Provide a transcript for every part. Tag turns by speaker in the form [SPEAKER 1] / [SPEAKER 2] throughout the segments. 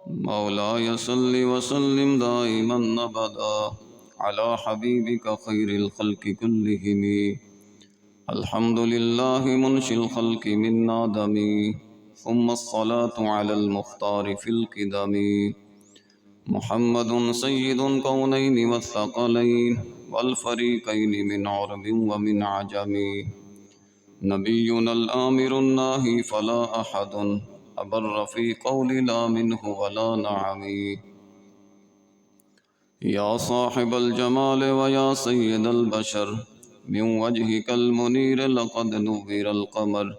[SPEAKER 1] मौलाय सल्लि वसल्लिम दाइमन अबदा अला हबीबिका खैरिल खल्क़ि कुल्लिहिम। अल्हम्दुलिल्लाहि मुनशिल खल्क़ि मिन नादमी सुम्मस्सलातु अलल मुख्तारि फिल क़िदमी। मुहम्मदुन सय्यिदुल कौनैनि वस्सक़लैन वल फ़रीक़ैनि मिन अरबिन व मिन अजमी। नबियुनल आमिरुन नाही फला अहदुन अबर्र फ़ी क़ौलि ला मिन्हु वला नअमी। या साहिबल जमाल व या सय्यदल बशर मिन वजहिकल मुनीर लक़द नुव्विरल क़मर।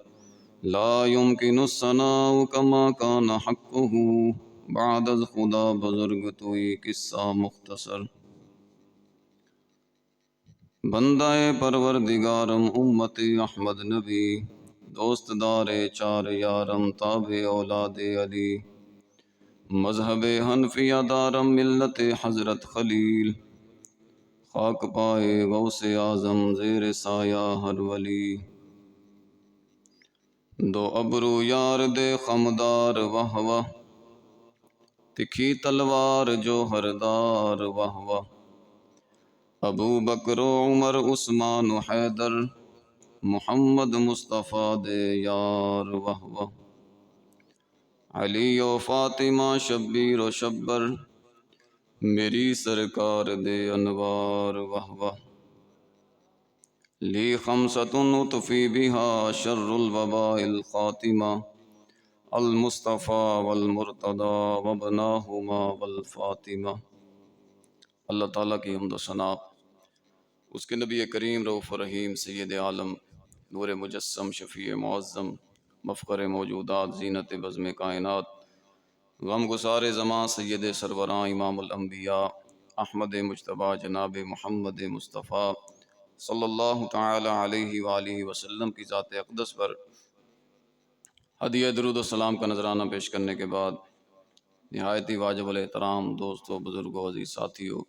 [SPEAKER 1] ला युमकिनु सनाउ कमा कान हक़्क़ुहु बअदल खुदा बुज़ुर्ग तुई किस्सा मुख्तसर। बंदाए परवरदिगारम उम्मते अहमद नबी दोस्त दारे चार यारम ताबे औलादे अली। मज़हबे हनफिया दारम मिल्लत हज़रत खलील खाक पाए गौसे आज़म ज़ेर साया हर वली। दो अबरू यार दे खमदार वाह वाह तिखी तलवार जो हरदार वाह वाह। अबू बकर उमर उस्मान हैदर मुहम्मद मुस्तफ़ा दे यार वाह वाह। अली ओ फ़ातिमा शब्बीर व शब्बर मेरी सरकार दे अनवार वाह वाह। ली खमसतुन उतफ़ी बिहा शर्रुल वबाइल ख़ातिमा अल मुस्तफ़ा वल मुर्तदा वबनाहुमा वल फ़ातिमा। अल्लाह ताला की हम्द व सना उसके नबी करीम रऊफ़ रहीम सैयद आलम नूर मुजस्सम शफ़ी मुअज़्ज़म मफ़ख़र मौजूदात ज़ीनत बज़्म कायनात गम गुसार ज़मां सैयद सरवरां इमामुल अंबिया अहमद मुज्तबा जनाब मुहम्मद मुस्तफ़ा सल्लल्लाहु तआला अलैहि वालिहि वसल्लम की ज़ात अक़दस पर हदिया दुरूद व सलाम का नजराना पेश करने के बाद निहायत ही वाजिबुल एहतराम दोस्तों बुज़ुर्गों अज़ीज़ साथियों,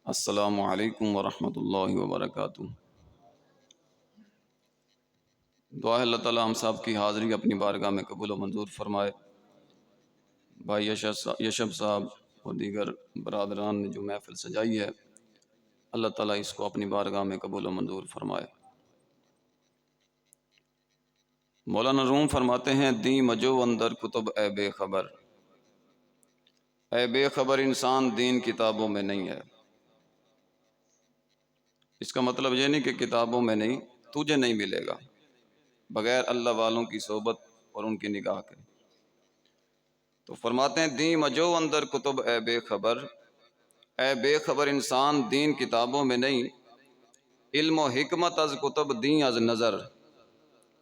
[SPEAKER 1] अस्सलामु अलैकुम वरहमतुल्लाहि वबरकातुहू। दुआ है अल्लाह ताला हम सब की हाज़िरी अपनी बारगाह में कबूल व मंजूर फरमाए। भाई यशब साहब और दीगर बरादरान ने जो महफ़िल सजाई है, अल्लाह ताला इसको अपनी बारगाह में कबूल व मंजूर फरमाए। मौलाना रूम फरमाते हैं, दी मजो अंदर कुतुब ए बेखबर, ए बेखबर इंसान दीन किताबों में नहीं है। इसका मतलब ये नहीं कि किताबों में नहीं, तुझे नहीं मिलेगा बगैर अल्लाह वालों की सोबत और उनकी निगाह के। तो फरमाते हैं, दी मजो अंदर कुतुब ए बेखबर, ए बेखबर इंसान दीन किताबों में नहीं। इल्म हिकमत अज कुतुब दी अज नज़र,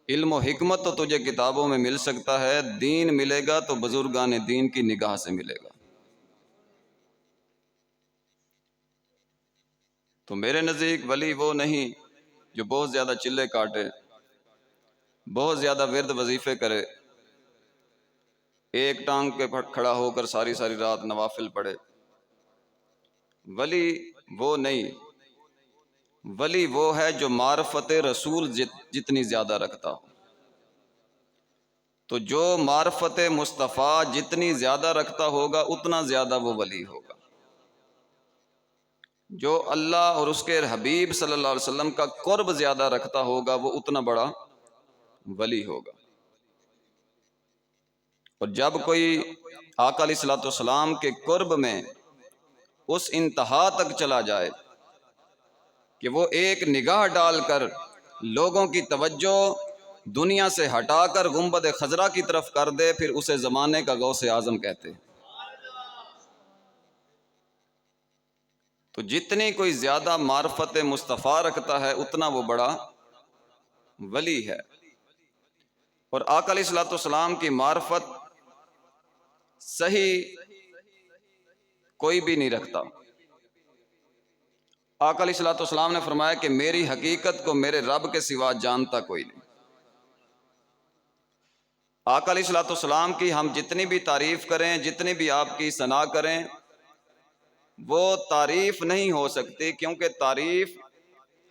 [SPEAKER 1] इल्म हिकमत तो तुझे किताबों में मिल सकता है, दीन मिलेगा तो बुजुर्गान दीन की निगाह से मिलेगा। तो मेरे नज़दीक वली वो नहीं जो बहुत ज़्यादा चिल्ले काटे, बहुत ज़्यादा विरद वजीफ़े करे, एक टांग पे खड़ा होकर सारी सारी रात नवाफिल पढ़े। वली वो नहीं, वली वो है जो मार्फत रसूल जितनी ज़्यादा रखता हो। तो जो मार्फत मुस्तफ़ा जितनी ज़्यादा रखता होगा उतना ज़्यादा वो वली होगा। जो अल्लाह और उसके हबीब सल्लल्लाहु अलैहि वसल्लम का कुर्ब ज़्यादा रखता होगा वो उतना बड़ा वली होगा। और जब कोई आका अलैहिस्सलाम के कुर्ब में उस इंतहा तक चला जाए कि वो एक निगाह डालकर लोगों की तवज्जो दुनिया से हटाकर गुंबद खजरा की तरफ कर दे, फिर उसे ज़माने का गौसे आज़म कहते हैं। तो जितनी कोई ज़्यादा मार्फत मुस्तफ़ा रखता है उतना वो बड़ा वली है। और आका अलैहिस्सलाम की मार्फत सही कोई भी नहीं रखता। आका अलैहिस्सलाम ने फरमाया कि मेरी हकीकत को मेरे रब के सिवा जानता कोई नहीं। आका अलैहिस्सलाम की हम जितनी भी तारीफ़ करें, जितनी भी आपकी सना करें, वो तारीफ़ नहीं हो सकती, क्योंकि तारीफ़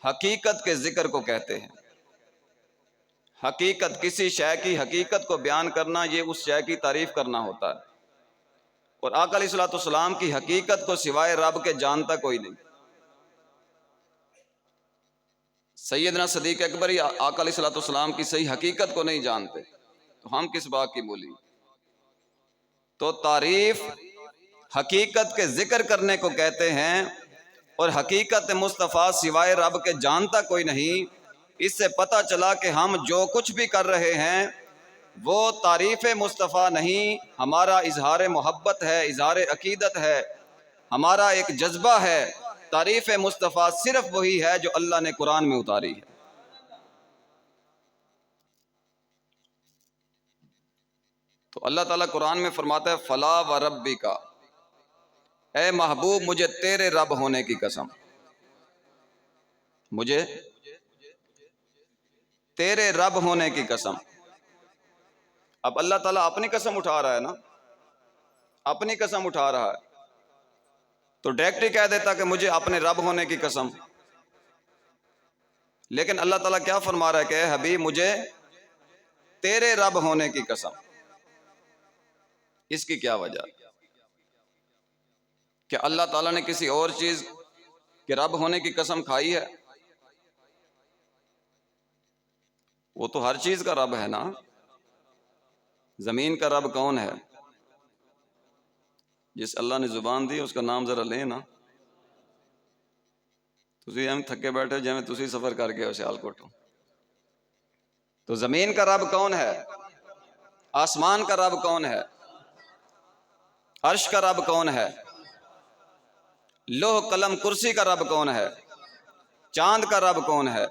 [SPEAKER 1] हकीकत के ज़िक्र को कहते हैं। हकीकत, किसी शय की हकीकत को बयान करना, ये उस शय की तारीफ़ करना होता है। और आका अलैहिस्सलाम की हकीकत को सिवाय रब के जानता कोई नहीं। सैयदना सदीक अकबर ही आका अलैहिस्सलाम की सही हकीकत को नहीं जानते, तो हम किस बात की बोली। तो तारीफ हकीकत के जिक्र करने को कहते हैं, और हकीकत मुस्तफ़ा सिवाय रब के जानता कोई नहीं। इससे पता चला कि हम जो कुछ भी कर रहे हैं वो तारीफ़ मुस्तफ़ा नहीं, हमारा इजहार मोहब्बत है, इजहार अकीदत है, हमारा एक जज्बा है। तारीफ़ मुस्तफ़ा सिर्फ वही है जो अल्लाह ने कुरान में उतारी है। तो अल्लाह ताला कुरान में फरमाता है, फला व रब्बी का, ए महबूब मुझे तेरे रब होने की कसम, मुझे तेरे रब होने की कसम। अब अल्लाह ताला अपनी कसम उठा रहा है ना, अपनी कसम उठा रहा है, तो डायरेक्ट ही कह देता कि मुझे अपने रब होने की कसम। लेकिन अल्लाह ताला क्या फरमा रहा है कि हबीब मुझे तेरे रब होने की कसम। इसकी क्या वजह? कि अल्लाह ताला ने किसी और चीज के रब होने की कसम खाई है? वो तो हर चीज का रब है ना। जमीन का रब कौन है? जिस अल्लाह ने जुबान दी उसका नाम जरा ले ना। तुसी हम थके बैठे जिवें तुसी सफर करके हो सियालकोट। तो जमीन का रब कौन है? आसमान का रब कौन है? अर्श का रब कौन है? लोह कलम कुर्सी का रब कौन है? चांद का रब कौन है?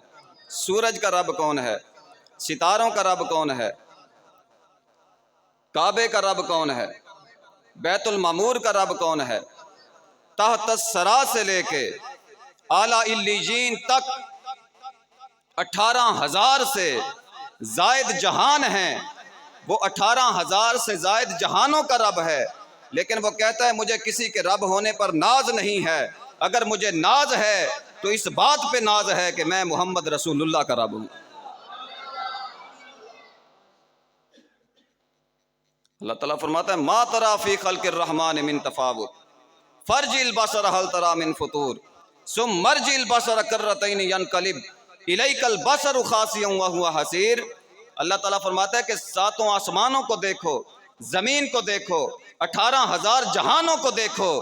[SPEAKER 1] सूरज का रब कौन है? सितारों का रब कौन है? काबे का रब कौन है? बैतुल मामूर का रब कौन है? तहत सरा से लेके आला इल्लीजीन तक 18,000 से जायद जहान हैं। वो 18,000 से जायद जहानों का रब है, लेकिन वो कहता है मुझे किसी के रब होने पर नाज नहीं है। अगर मुझे नाज है तो इस बात पे नाज है कि मैं मोहम्मद रसूलुल्लाह का रब हूं। अल्लाह ताला फरमाता है, मा तरा फी खल्क़िर रहमान मिन तफावुत फर्जिल बसर हल तरा मिन फुतूर सुम मर्जिल बसर कर्रतैन यनकलिब इलैकल बसर खासियन व हुवा हसीर। अल्लाह ताला फरमाता है कि सातों आसमानों को देखो, जमीन को देखो, 18,000 जहानों को देखो,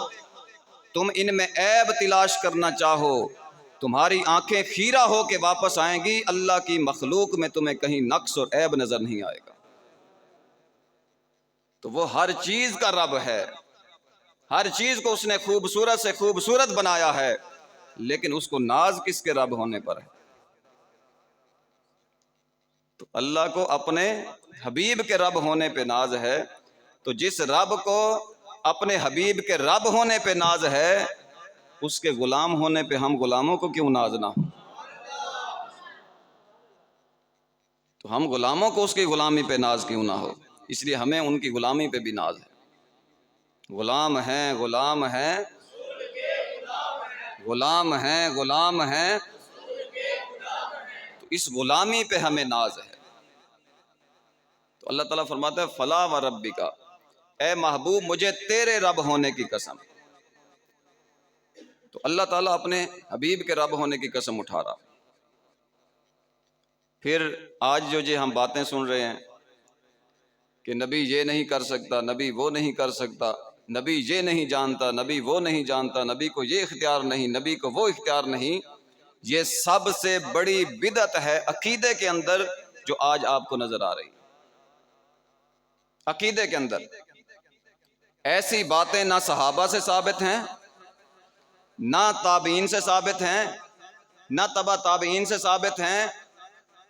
[SPEAKER 1] तुम इनमें ऐब तलाश करना चाहो, तुम्हारी आंखें खीरा हो के वापस आएंगी। अल्लाह की मखलूक में तुम्हें कहीं नक्स और ऐब नजर नहीं आएगा। तो वो हर चीज का रब है, हर चीज को उसने खूबसूरत से खूबसूरत बनाया है, लेकिन उसको नाज किसके रब होने पर है? तो अल्लाह को अपने हबीब के रब होने पे नाज है। तो जिस रब को अपने हबीब के रब होने पे नाज है, उसके गुलाम होने पे हम गुलामों को क्यों नाज ना हो? तो हम गुलामों को उसकी गुलामी पे नाज क्यों ना हो? इसलिए हमें उनकी गुलामी पे भी नाज है। गुलाम हैं, गुलाम हैं, गुलाम हैं, गुलाम हैं, तो इस गुलामी पे हमें नाज है। तो अल्लाह ताला फरमाता है, फला व रब्बी का, ए महबूब मुझे तेरे रब होने की कसम। तो अल्लाह ताला अपने हबीब के रब होने की कसम उठा रहा। फिर आज जो हम बातें सुन रहे हैं कि नबी ये नहीं कर सकता, नबी वो नहीं कर सकता, नबी ये नहीं जानता, नबी वो नहीं जानता, नबी को ये इख्तियार नहीं, नबी को वो इख्तियार नहीं, ये सबसे बड़ी बिदअत है अकीदे के अंदर जो आज आपको नजर आ रही। अकीदे के अंदर ऐसी बातें ना सहाबा से साबित हैं, ना ताबीन से साबित हैं, ना तबा ताबीन से साबित हैं,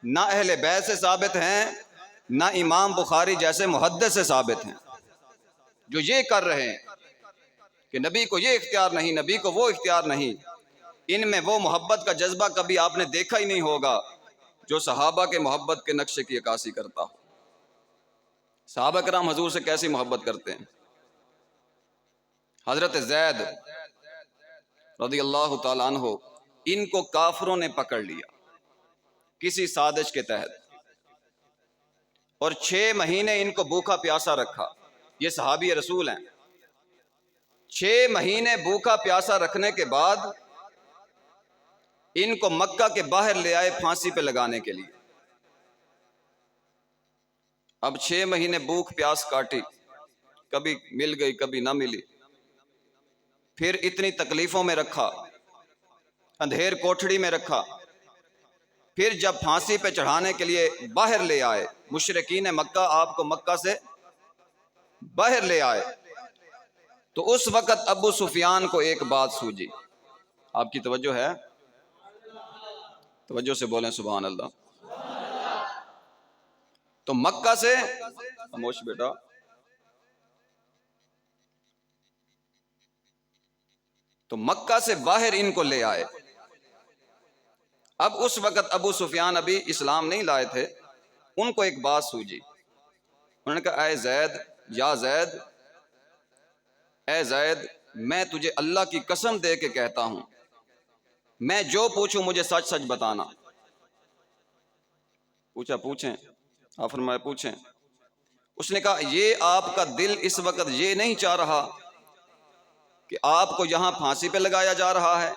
[SPEAKER 1] ना अहले बैत से साबित हैं, ना इमाम बुखारी जैसे मुहद्दिस से साबित हैं। जो ये कर रहे हैं कि नबी को ये इख्तियार नहीं, नबी को वो इख्तियार नहीं, इनमें वो मोहब्बत का जज्बा कभी आपने देखा ही नहीं होगा जो सहाबा के मोहब्बत के नक्शे की अक्कासी करता हो। सहाबा कराम हजूर से कैसी मोहब्बत करते हैं। हजरत ज़ैद रज़ियल्लाहु ताला अन्हु, इनको काफिरों ने पकड़ लिया किसी साजिश के तहत, और 6 महीने इनको भूखा प्यासा रखा। ये सहाबी रसूल हैं, 6 महीने भूखा प्यासा रखने के बाद इनको मक्का के बाहर ले आए फांसी पे लगाने के लिए। अब 6 महीने भूख प्यास काटी, कभी मिल गई कभी ना मिली, फिर इतनी तकलीफों में रखा, अंधेर कोठड़ी में रखा, फिर जब फांसी पे चढ़ाने के लिए बाहर ले आए, मुशरिकीन मक्का आपको मक्का से बाहर ले आए, तो उस वक्त अबू सुफियान को एक बात सूझी। आपकी तवज्जो है? तवज्जो से बोलें सुभान अल्लाह। तो मक्का से, खामोश बेटा, तो मक्का से बाहर इनको ले आए। अब उस वक्त अबू सुफियान अभी इस्लाम नहीं लाए थे, उनको एक बात सूझी। उन्होंने कहा, ऐ जैद, या जैद, ऐ जैद, मैं तुझे अल्लाह की कसम दे के कहता हूं, मैं जो पूछूं मुझे सच सच बताना। पूछा, पूछें। आप फरमाया पूछें। उसने कहा, ये आपका दिल इस वक्त ये नहीं चाह रहा कि आपको यहां फांसी पे लगाया जा रहा है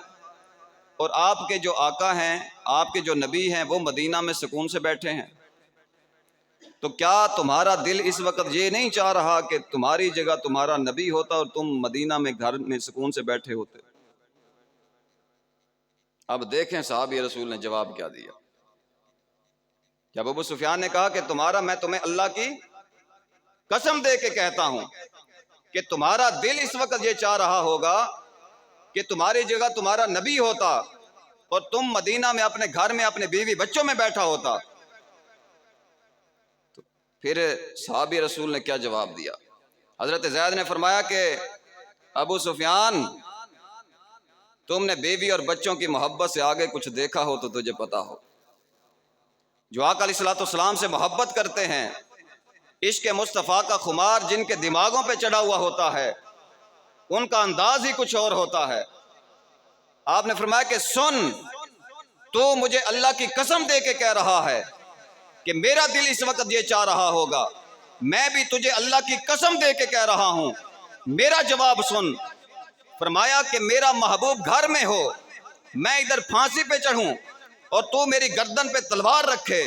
[SPEAKER 1] और आपके जो आका हैं, आपके जो नबी हैं, वो मदीना में सुकून से बैठे हैं, तो क्या तुम्हारा दिल इस वक्त ये नहीं चाह रहा कि तुम्हारी जगह तुम्हारा नबी होता और तुम मदीना में घर में सुकून से बैठे होते? अब देखें साहब ये रसूल ने जवाब क्या दिया। जब अबू सुफियान ने कहा कि मैं तुम्हें अल्लाह की कसम दे के कहता हूं कि तुम्हारा दिल इस वक्त ये चाह रहा होगा कि तुम्हारी जगह तुम्हारा नबी होता और तुम मदीना में अपने घर में अपने बीवी बच्चों में बैठा होता, तो फिर साहबी रसूल ने क्या जवाब दिया? हजरत ज़ैद ने फरमाया कि अबू सुफियान, तुमने बीवी और बच्चों की मोहब्बत से आगे कुछ देखा हो तो तुझे पता हो। जो आका अलैहिस्सलाम से मोहब्बत करते हैं, इश्क मुस्तफ़ा का खुमार जिनके दिमागों पे चढ़ा हुआ होता है, उनका अंदाज ही कुछ और होता है। आपने फरमाया कि सुन, तू मुझे अल्लाह की कसम दे के कह रहा है कि मेरा दिल इस वक्त ये चाह रहा होगा, मैं भी तुझे अल्लाह की कसम दे के कह रहा हूं, मेरा जवाब सुन। फरमाया कि मेरा महबूब घर में हो, मैं इधर फांसी पे चढ़ूं और तू मेरी गर्दन पे तलवार रखे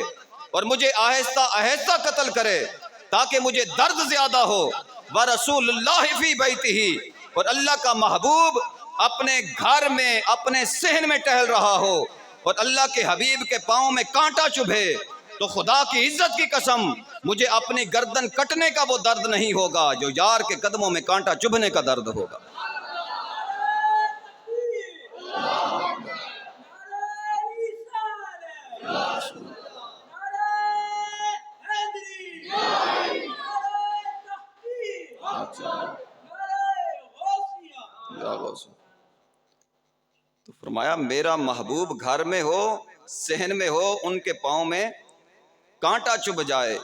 [SPEAKER 1] और मुझे आहिस्ता आहिस्ता कत्ल करे ताकि मुझे दर्द ज्यादा हो। व रसूलुल्लाह फी बैतिही, और अल्लाह का महबूब अपने घर में अपने सहन में टहल रहा हो और अल्लाह के हबीब के पाँव में कांटा चुभे, तो खुदा की इज्जत की कसम मुझे अपनी गर्दन कटने का वो दर्द नहीं होगा जो यार के कदमों में कांटा चुभने का दर्द होगा। तो फरमाया मेरा महबूब घर में हो, सहन में हो, उनके पाँव में कांटा चुभ जाए,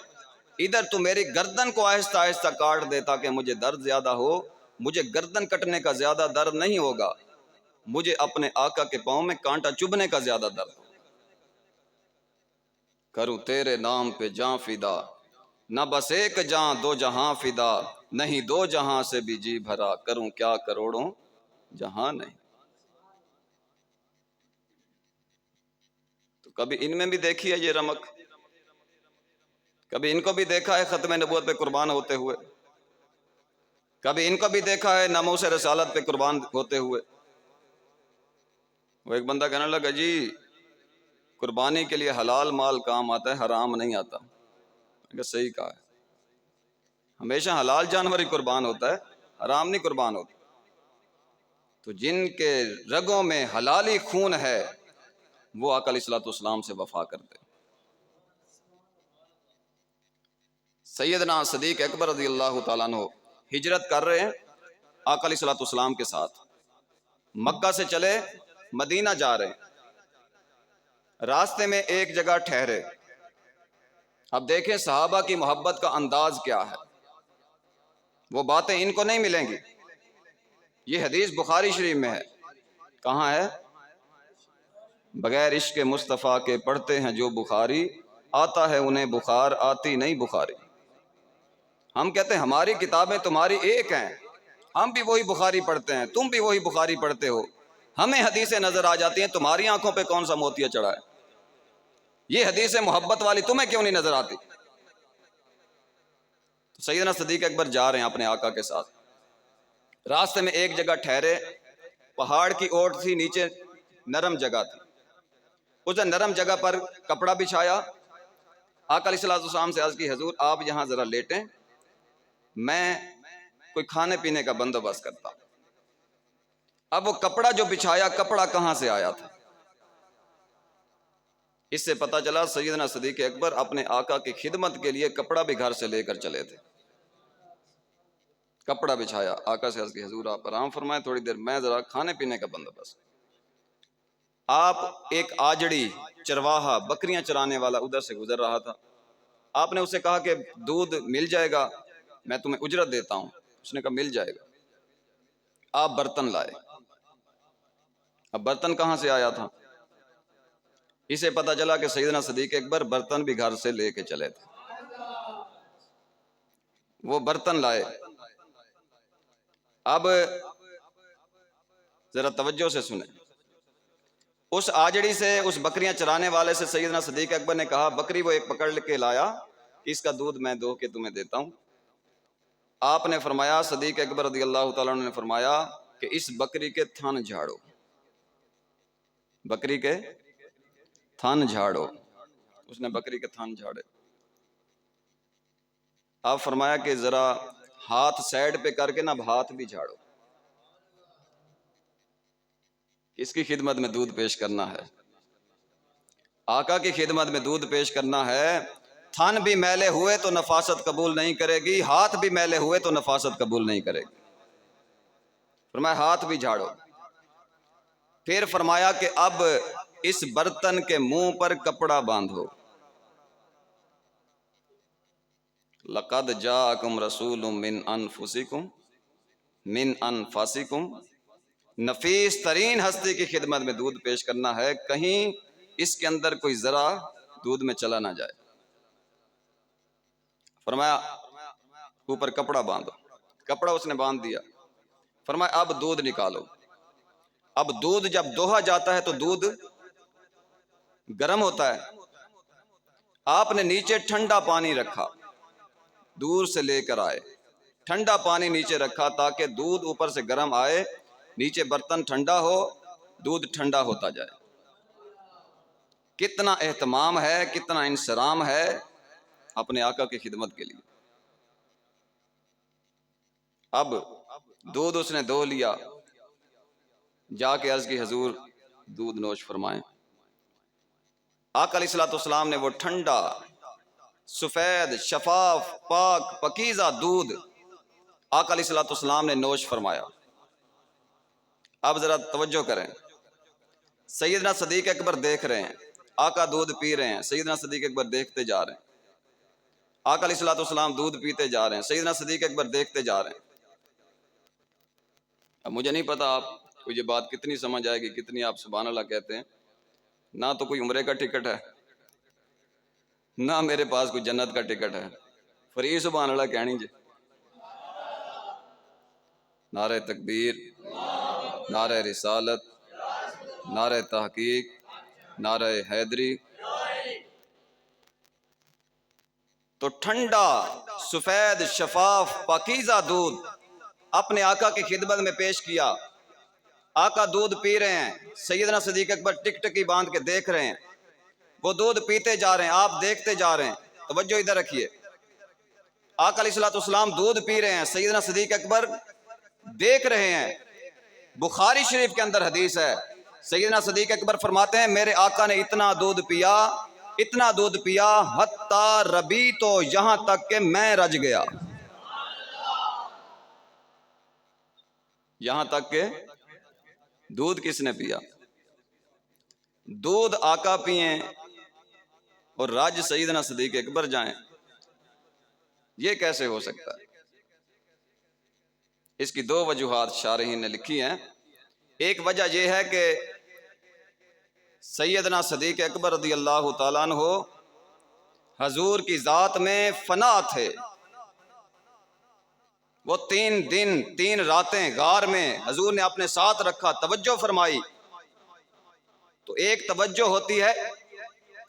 [SPEAKER 1] इधर तू मेरी गर्दन को आहिस्ता आहिस्ता काट दे ताकि मुझे दर्द ज्यादा हो। मुझे गर्दन कटने का ज्यादा दर्द नहीं होगा, मुझे अपने आका के पाँव में कांटा चुभने का ज्यादा दर्द। करूं तेरे नाम पे जान फिदा, न बस एक जान दो जहां फिदा, नहीं दो जहां से भी जी भरा, करूं क्या करोड़ों जहां नहीं। तो कभी इनमें भी देखी है ये रमक? कभी इनको भी देखा है खत्म नबूवत पे कुर्बान होते हुए? कभी इनको भी देखा है नामूस रसालत पे कुर्बान होते हुए? वो एक बंदा कहने लगा, जी कुर्बानी के लिए हलाल माल काम आता है, हराम नहीं आता। सही कहा है, हमेशा हलाल जानवर ही कुर्बान होता है, हराम नहीं कुर्बान होता। तो जिनके रगों में हलाली खून है वो आका अलैहिस्सलाम से वफा करते। सैयदना सदीक अकबर रज़ियल्लाहु ताला अन्हु हिजरत कर रहे हैं आका अलैहिस्सलाम के साथ, मक्का से चले मदीना जा रहे हैं, रास्ते में एक जगह ठहरे। अब देखें सहाबा की मोहब्बत का अंदाज क्या है, वो बातें इनको नहीं मिलेंगी। ये हदीस बुखारी शरीफ में है। कहाँ है? बगैर इश्क मुस्तफ़ा के पढ़ते हैं जो बुखारी, आता है उन्हें बुखार आती नहीं बुखारी। हम कहते हैं हमारी किताबें तुम्हारी एक हैं, हम भी वही बुखारी पढ़ते हैं, तुम भी वही बुखारी पढ़ते हो, हमें हदीसें नजर आ जाती हैं, तुम्हारी आंखों पे कौन सा मोतिया चढ़ा है? ये हदीसें मोहब्बत वाली तुम्हें क्यों नहीं नजर आती? तो सैयदना सदीक अकबर जा रहे हैं अपने आका के साथ, रास्ते में एक जगह ठहरे, पहाड़ की ओट थी, नीचे नरम जगह थी, उस नरम जगह पर कपड़ा बिछाया। आका अलैहिस्सलाम से अर्ज की, हजूर आप यहां जरा लेटें, मैं कोई खाने पीने का बंदोबस्त करता हूं। अब वो कपड़ा जो बिछाया, कपड़ा कहां से आया था? इससे पता चला सैयदना सदीक अकबर अपने आका की खिदमत के लिए कपड़ा भी घर से लेकर चले थे। कपड़ा बिछाया, आका से अर्ज की, हजूर आप आराम फरमाएं थोड़ी देर, मैं जरा खाने पीने का बंदोबस्त। आप एक आजड़ी चरवाहा बकरियां चराने वाला उधर से गुजर रहा था, आपने उसे कहा कि दूध मिल जाएगा, मैं तुम्हें उजरत देता हूं। उसने कहा मिल जाएगा। आप बर्तन लाए। अब बर्तन कहां से आया था? इसे पता चला कि सैयदना सदीक अकबर बर्तन भी घर से लेके चले थे। वो बर्तन लाए। अब जरा तवज्जो से सुने, उस आजड़ी से, उस बकरियां चराने वाले से सैयदना सदीक अकबर ने कहा, बकरी वो एक पकड़ के लाया, इसका दूध मैं दो के तुम्हें देता हूं। आपने फरमाया, सदीक अकबर रज़ी अल्लाह तआला अन्हु ने फरमाया कि इस बकरी के थन झाड़ो, बकरी के थन झाड़ो। उसने बकरी के थन झाड़े। आप फरमाया कि जरा हाथ साइड पे करके ना हाथ भी झाड़ो। किसकी खिदमत में दूध पेश करना है? आका की खिदमत में दूध पेश करना है। थन भी मैले हुए तो नफासत कबूल नहीं करेगी, हाथ भी मैले हुए तो नफासत कबूल नहीं करेगी। फरमाया हाथ भी झाड़ो। फिर फरमाया कि अब इस बर्तन के मुंह पर कपड़ा बांधो। लक़द जाअकुम रसूलुम मिन अनफुसिकुम मिन अनफासिकुम, नफीस तरीन हस्ती की खिदमत में दूध पेश करना है, कहीं इसके अंदर कोई जरा दूध में चला ना जाए। फरमाया ऊपर कपड़ा बांधो। कपड़ा उसने बांध दिया। फरमाया अब दूध निकालो। अब दूध जब दोहा जाता है तो दूध गर्म होता है। आपने नीचे ठंडा पानी रखा, दूर से लेकर आए, ठंडा पानी नीचे रखा ताकि दूध ऊपर से गर्म आए, नीचे बर्तन ठंडा हो, दूध ठंडा होता जाए। कितना एहतमाम है, कितना इंसराम है अपने आका की खिदमत के लिए। अब दूध उसने दो लिया, जाके अर्ज की, हजूर दूध नोश फरमाएं। आका अलैहिस्सलाम ने वो ठंडा, सफेद, शफाफ, पाक, पकीज़ा दूध आका अलैहिस्सलाम ने नोश फरमाया। अब जरा तवज्जो करें, सैयदना सदीक अकबर देख रहे हैं, आका दूध पी रहे हैं, सैयदना सदीक अकबर देखते जा रहे हैं। आका अलैहिस्सलाम दूध पीते जा रहे हैं, सैयदना सदीक अकबर देखते जा रहे हैं। अब मुझे नहीं पता आपको ये बात कितनी समझ आएगी, कितनी आप सुभान अल्लाह कहते हैं। ना तो कोई उम्रे का टिकट है, ना मेरे पास कोई जन्नत का टिकट है। फरी सुभान अल्लाह कहनी जी। नारे तकबीर, नारे रिसालत, नारे तहकीक, नारे हैदरी। तो ठंडा, सफेद, शफाफ, पाकीज़ा दूध अपने आका की खिदमत में पेश किया। आका दूध पी रहे हैं, सैयदना सदीक अकबर टिकटकी बांध के देख रहे हैं। वो दूध पीते जा रहे हैं, आप देखते जा रहे हैं। तवज्जो इधर रखिए, आका अलैहिस्सलाम दूध पी रहे हैं, सैयदना सदीक अकबर देख रहे हैं। बुखारी शरीफ के अंदर हदीस है, सैयदना सदीक अकबर फरमाते हैं, मेरे आका ने इतना दूध पिया, इतना दूध पिया, हत्ता रबी, तो यहां तक कि मैं रज गया। यहां तक के दूध किसने पिया? दूध आका पिए और राज सईदना सदीक अकबर जाएं, ये कैसे हो सकता है? इसकी दो वजूहात शारहीन ने लिखी हैं। एक वजह यह है कि सैयदना सदीक अकबर रज़ी अल्लाह तआला अन्हु हजूर की जात में फना थे, वो 3 दिन 3 रातें गार में हजूर ने अपने साथ रखा, तवज्जो फरमाई। तो एक तवज्जो होती है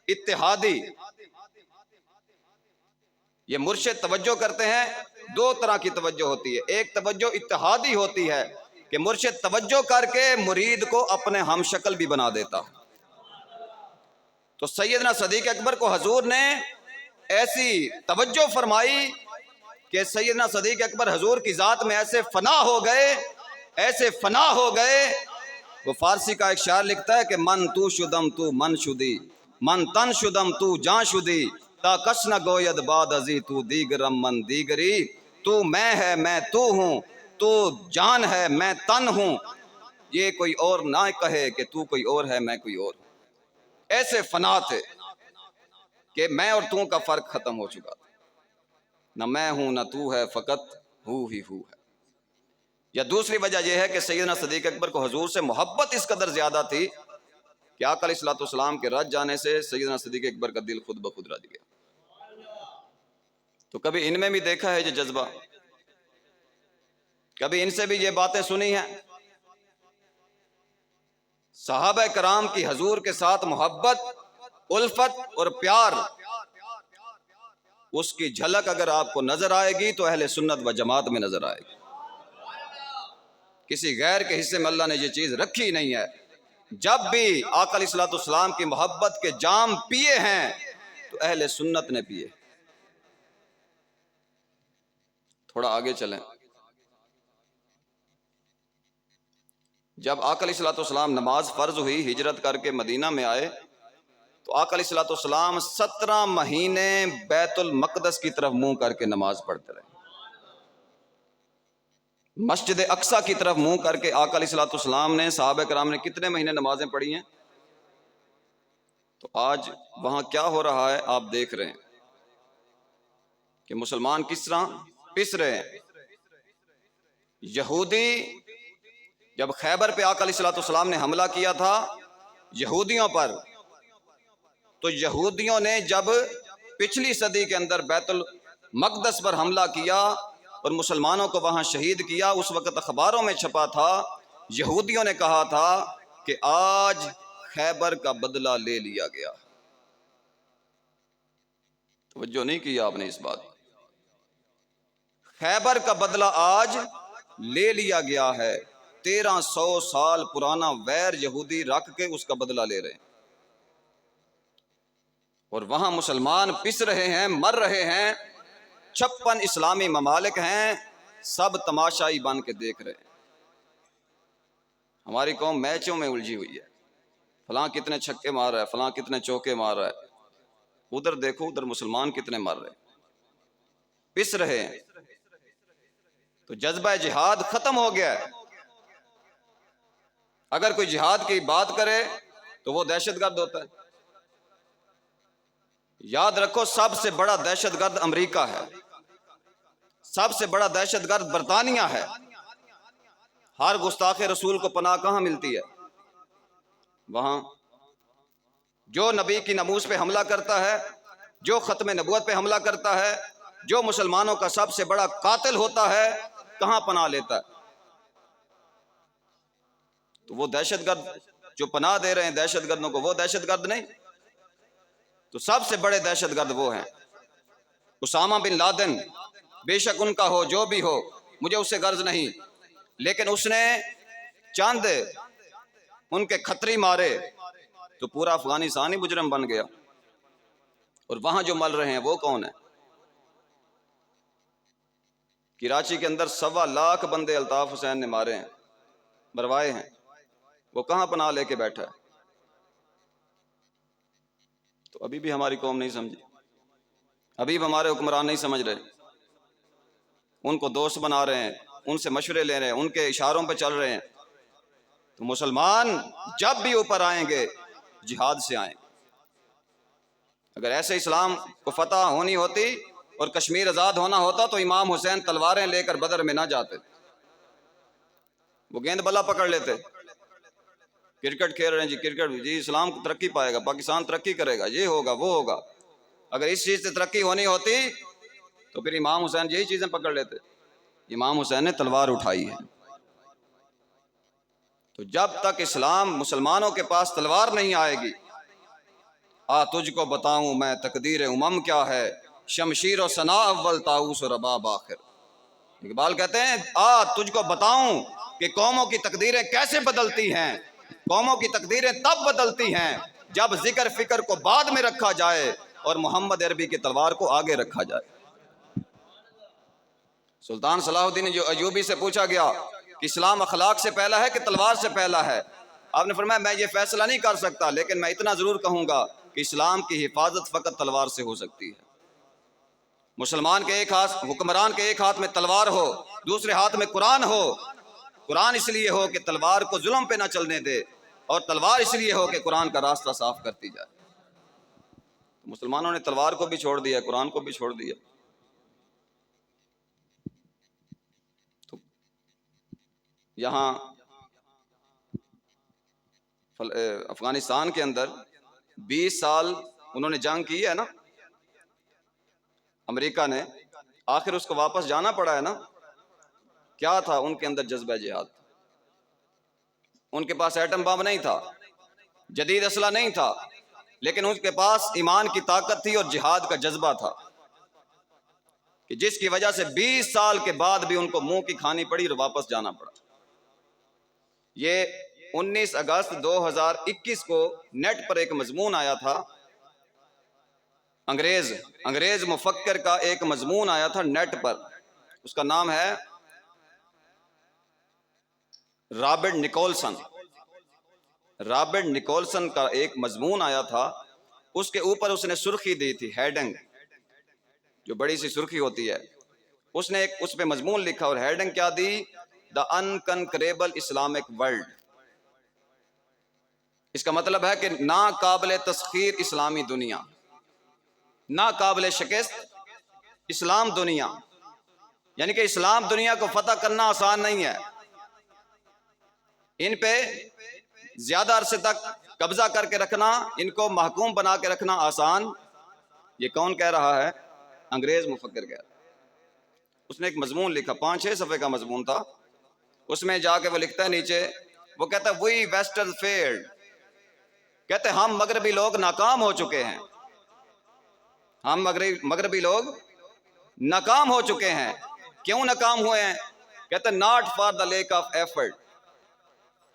[SPEAKER 1] इत्तेहादी, ये मुर्शिद तवज्जो करते हैं, 2 तरह की तवज्जो होती है। एक तवज्जो इत्तेहादी होती है कि मुर्शिद तवज्जो करके मुरीद को अपने हम शक्ल भी बना देता। तो सैयदना सदीक अकबर को हजूर ने ऐसी तवज्जो फरमाई कि सैयदना सदीक अकबर हजूर की जात में ऐसे फना हो गए, ऐसे फना हो गए। वो फारसी का एक शायर लिखता है कि मन तू शुदम तू मन शुदी, मन तन शुदम तू जान शुदी, ता कश न गोयद बाद अजी तू दीगरम मन दीगरी। तू मैं है मैं तू हूँ, तू जान है मैं तन हूँ, ये कोई और ना कहे कि तू कोई और है मैं कोई और। ऐसे फना थे कि मैं और तू का फर्क खत्म हो चुका था, न मैं हूं न तू है, फकत हूँ ही हूँ है। या दूसरी वजह यह है कि सैयदना सदीक अकबर को हजूर से मोहब्बत इस कदर ज्यादा थी कि आका अलैहिस्सलाम के रज जाने से सैयदना सदीक अकबर का दिल खुद ब खुद रज गया। तो कभी इनमें भी देखा है ये जज्बा, कभी इनसे भी ये बातें सुनी हैं। सहाबा कराम की हजूर के साथ मोहब्बत, उल्फत और प्यार, उसकी झलक अगर आपको नजर आएगी तो अहले सुन्नत व जमात में नजर आएगी। किसी गैर के हिस्से में अल्लाह ने ये चीज रखी नहीं है। जब भी आका अलैहिस्सलाम की मोहब्बत के जाम पिए हैं तो अहले सुन्नत ने पिए। थोड़ा आगे चलें। जब आका अलैहिस्सलाम नमाज फर्ज हुई, हिजरत करके मदीना में आए, तो आका अलैहिस्सलाम 17 महीने बैतुल मक़दस की तरफ मुंह करके नमाज पढ़ते रहे। मस्जिद अक्सा की तरफ मुंह करके आका अलैहिस्सलाम ने, सहाबा कराम ने कितने महीने नमाजें पढ़ी हैं। तो आज वहां क्या हो रहा है आप देख रहे हैं कि मुसलमान किस तरह पिस रहे हैं। यहूदी जब खैबर पे आका अलैहिस्सलाम ने हमला किया था यहूदियों पर, तो यहूदियों ने जब पिछली सदी के अंदर बैतुल मक़दस पर हमला किया और मुसलमानों को वहां शहीद किया, उस वक्त अखबारों में छपा था, यहूदियों ने कहा था कि आज खैबर का बदला ले लिया गया। तवज्जो नहीं किया आपने इस बात। खैबर का बदला आज ले लिया गया है। 1300 साल पुराना वैर यहूदी रख के उसका बदला ले रहे हैं, और वहां मुसलमान पिस रहे हैं, मर रहे हैं। 56 इस्लामी ममालिक हैं, सब तमाशाई बन के देख रहे हैं। हमारी कौम मैचों में उलझी हुई है, फलां कितने छक्के मार रहा है, फलां कितने चौके मार रहा है। उधर देखो, उधर मुसलमान कितने मार रहे हैं, पिस रहे हैं। तो जज्बा जिहाद खत्म हो गया है। अगर कोई जिहाद की बात करे तो वो दहशतगर्द होता है। याद रखो, सबसे बड़ा दहशतगर्द अमेरिका है, सबसे बड़ा दहशतगर्द बरतानिया है। हर गुस्ताखे रसूल को पनाह कहां मिलती है? वहां। जो नबी की नमूस पे हमला करता है, जो खत्म नबूवत पे हमला करता है, जो मुसलमानों का सबसे बड़ा कातिल होता है, कहां पनाह लेता है? तो वो दहशतगर्द जो पनाह दे रहे हैं दहशतगर्दों को, वो दहशतगर्द नहीं। तो सबसे बड़े दहशतगर्द वो हैं। उसामा बिन लादेन, बेशक उनका हो जो भी हो, मुझे उससे गर्ज नहीं, लेकिन उसने चंद उनके खतरी मारे तो पूरा अफगानिस्तान ही मुजरम बन गया। और वहां जो मल रहे हैं वो कौन है? कराची के अंदर 1.25 लाख बंदे अल्ताफ हुसैन ने मारे हैं, मरवाए हैं। वो कहां पनाह लेके बैठा है? तो अभी भी हमारी कौम नहीं समझी, अभी भी हमारे हुक्मरान नहीं समझ रहे। उनको दोस्त बना रहे हैं, उनसे मशवरे ले रहे हैं, उनके इशारों पे चल रहे हैं। तो मुसलमान जब भी ऊपर आएंगे जिहाद से आएंगे। अगर ऐसे इस्लाम को फतह होनी होती और कश्मीर आज़ाद होना होता तो इमाम हुसैन तलवारें लेकर बदर में ना जाते, वो गेंद बल्ला पकड़ लेते। क्रिकेट खेल रहे हैं जी, क्रिकेट जी, इस्लाम तरक्की पाएगा, पाकिस्तान तरक्की करेगा, ये होगा वो होगा। अगर इस चीज़ से तरक्की होनी होती तो फिर इमाम हुसैन यही चीज़ें पकड़ लेते। इमाम हुसैन ने तलवार उठाई है। तो जब तक इस्लाम मुसलमानों के पास तलवार नहीं आएगी, आ तुझको बताऊं मैं तकदीर उमम क्या है, शमशीर और सना अव्वल ताऊस और रबाब आखिर। इकबाल कहते हैं आ तुझको बताऊं कि कौमों की तकदीरें कैसे बदलती हैं। कौमों की तकदीरें तब बदलती हैं जब जिक्र फिक्र को बाद में रखा जाए और मोहम्मद अरबी की तलवार को आगे रखा जाए। सुल्तान सलाहुद्दीन जो अयूबी से पूछा गया कि इस्लाम अखलाक से पहला है कि तलवार से पहला है, आपने फरमाया मैं ये फैसला नहीं कर सकता, लेकिन मैं इतना जरूर कहूंगा कि इस्लाम की हिफाजत फकत तलवार से हो सकती है। मुसलमान के एक हाथ, हुक्मरान के एक हाथ में तलवार हो, दूसरे हाथ में कुरान हो। कुरान इसलिए हो कि तलवार को जुल्म पे ना चलने दे, और तलवार इसलिए हो कि कुरान का रास्ता साफ करती जाए। तो मुसलमानों ने तलवार को भी छोड़ दिया, कुरान को भी छोड़ दिया। तो यहाँ अफगानिस्तान के अंदर 20 साल उन्होंने जंग की है ना, अमेरिका ने, आखिर उसको वापस जाना पड़ा है ना। क्या था उनके अंदर? जज्बा जिहाद। उनके पास एटम बम नहीं था, जदीद असला नहीं था, लेकिन उनके पास ईमान की ताकत थी और जिहाद का जज्बा था, कि जिसकी वजह से 20 साल के बाद भी उनको मुंह की खानी पड़ी और वापस जाना पड़ा। ये 19 अगस्त 2021 को नेट पर एक मजमून आया था, अंग्रेज मुफक्कर का एक मजमून आया था नेट पर। उसका नाम है रॉबर्ट निकोलसन। रॉबर्ट निकोलसन का एक मजमून आया था, उसके ऊपर उसने सुर्खी दी थी, हेडिंग, जो बड़ी सी सुर्खी होती है। उसने एक उस पे मजमून लिखा और हेडिंग क्या दी? The unconquerable Islamic world. इसका मतलब है कि ना काबिल तस्खीर इस्लामी दुनिया, ना काबिल शिकस्त इस्लाम दुनिया। यानी कि इस्लाम दुनिया को फतह करना आसान नहीं है। इन पे ज्यादा अरसे तक कब्जा करके रखना, इनको महकूम बना के रखना आसान। ये कौन कह रहा है? अंग्रेज मुफक्किर कह रहा है। उसने एक मजमून लिखा, 5-6 सफ़े का मजमून था। उसमें जाके वो लिखता है नीचे, वो कहता है वी वेस्टर्न फेल्ड, कहते हम मगरबी लोग नाकाम हो चुके हैं। हम मगरबी लोग नाकाम हो चुके हैं। क्यों नाकाम हुए हैं? कहते not for the lake of effort.